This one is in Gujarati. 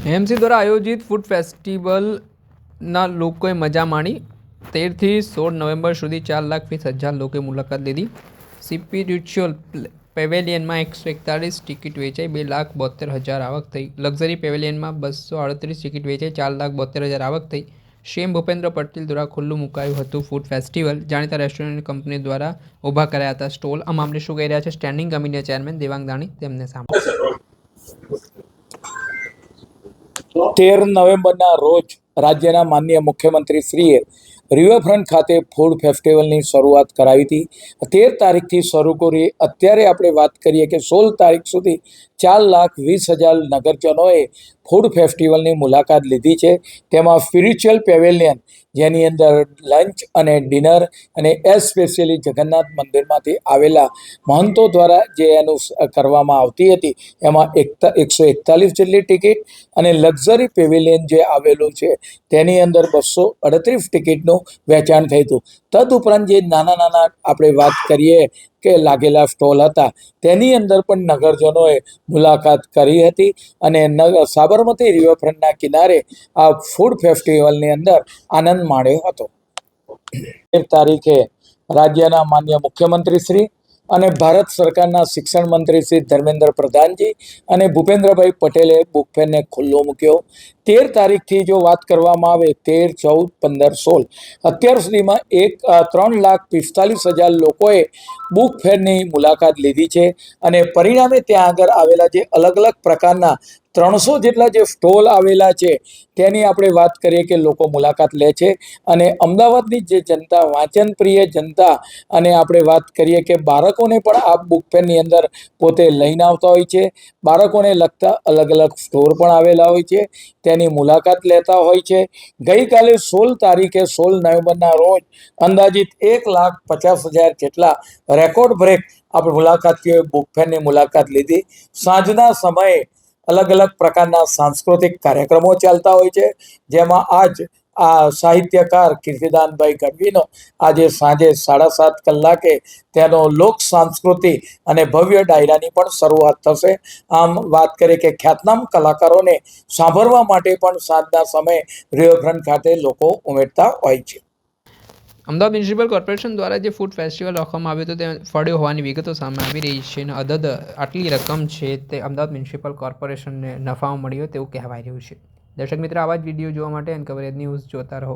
એએમસી દ્વારા આયોજિત ફૂડ ફેસ્ટિવલના લોકોએ મજા માણી। 13થી 16 નવેમ્બર સુધી 4,20,000 લોકોએ મુલાકાત લીધી। સ્પિરિચ્યુઅલ પેવેલિયનમાં 141 ટિકિટ વેચાઈ, 2,72,000 આવક થઈ। લક્ઝરી પેવેલિયનમાં 238 ટિકિટ વેચાઈ, 4,72,000 આવક થઈ। સીએમ ભૂપેન્દ્ર પટેલ દ્વારા ખુલ્લું મુકાયું હતું ફૂડ ફેસ્ટિવલ। જાણીતા રેસ્ટોરન્ટ કંપની દ્વારા ઊભા કરાયા હતા સ્ટોલ। આ મામલે શું કહી રહ્યા છે સ્ટેન્ડિંગ કમિટીના ચેરમેન દેવાંગ દાણી, તેમને સાંભળો। 13 નવેમ્બરના રોજ રાજ્યના માનનીય મુખ્યમંત્રીશ્રીએ રિવરફ્રન્ટ ખાતે ફૂડ ફેસ્ટિવલની શરૂઆત કરાવી હતી। 13 તારીખથી શરૂ કરી અત્યારે આપણે વાત કરીએ કે 16 તારીખ સુધી 4,20,000 નગરજનોએ ફૂડ ફેસ્ટિવલની મુલાકાત લીધી છે। તેમાં સ્પિરિચ્યુઅલ પેવેલિયન, જેની અંદર લંચ અને ડિનર અને સ્પેશિયલી જગન્નાથ મંદિરમાંથી આવેલા મહંતો દ્વારા જે એનું કરવામાં આવતી હતી, એમાં 141 જેટલી ટિકિટ અને લક્ઝરી પેવેલિયન જે આવેલું છે તેની અંદર 238 ટિકિટનું વેચાણ થયું હતું। તદુપરાંત જે નાના નાના આપણે વાત કરીએ કે લાગેલા સ્ટોલ હતા, તેની અંદર પણ નગરજનોએ મુલાકાત કરી હતી અને સાબરમતી રિવરફ્રન્ટના કિનારે આ ફૂડ ફેસ્ટિવલની અંદર આનંદ માણ્યો હતો। 13 તારીખે રાજ્યના માનનીય મુખ્યમંત્રીશ્રી અને ભારત સરકારના શિક્ષણ મંત્રી શ્રી ધર્મેન્દ્ર પ્રધાનજી અને ભૂપેન્દ્રભાઈ પટેલે બુક ફેરને ખુલ્લો મૂક્યો। 13 તારીખથી જો વાત કરવામાં આવે 13, 14, 15, 16 અત્યાર સુધીમાં 3,45,000 લોકોએ બુક ફેરની મુલાકાત લીધી છે અને પરિણામે ત્યાં આગળ આવેલા જે અલગ અલગ પ્રકારના 300 જેટલા જે સ્ટોલ આવેલા છે તેની આપણે વાત કરીએ કે લોકો મુલાકાત લે છે અને અમદાવાદની જે જનતા, વાંચન પ્રિય જનતા, અને આપણે વાત કરીએ કે બાળકોને પણ આ બુક ફેરની અંદર પોતે લઈને આવતા હોય છે। બાળકોને લગતા અલગ અલગ સ્ટોર પણ આવેલા હોય છે, તેની મુલાકાત લેતા હોય છે। ગઈકાલે 16 તારીખે 16 નવેમ્બરના રોજ અંદાજિત 1,50,000 જેટલા રેકોર્ડ બ્રેક આપણે મુલાકાતીઓએ બુક ફેરની મુલાકાત લીધી। સાંજના સમયે અલગ અલગ પ્રકારના સાંસ્કૃતિક કાર્યક્રમો ચાલતા હોય છે, જેમાં આજ આ સાહિત્યકાર કીર્તિદાનભાઈ ગઢવીનો આજે સાંજે 7:30 કલાકે તેનો લોક સાંસ્કૃતિક અને ભવ્ય ડાયરાની પણ શરૂઆત થશે। આમ વાત કરીએ કે ખ્યાતનામ કલાકારોને સાંભળવા માટે પણ સાંજના સમયે રિવરફ્રન્ટ ખાતે લોકો ઉમટતા હોય છે। અમદાવાદ મ્યુનિસિપલ કોર્પોરેશન દ્વારા જે ફૂડ ફેસ્ટિવલ રાખવામાં આવ્યો હતો તે ફળ્યો હોવાની વિગતો સામે આવી રહી છે અને આટલી રકમ છે તે અમદાવાદ મ્યુનિસિપલ કોર્પોરેશનને નફામાં મળી હોય તેવું કહેવાય રહ્યું છે। દર્શક મિત્રો, આવા જ વિડીયો જોવા માટે અનકવરેજ ન્યૂઝ જોતા રહો।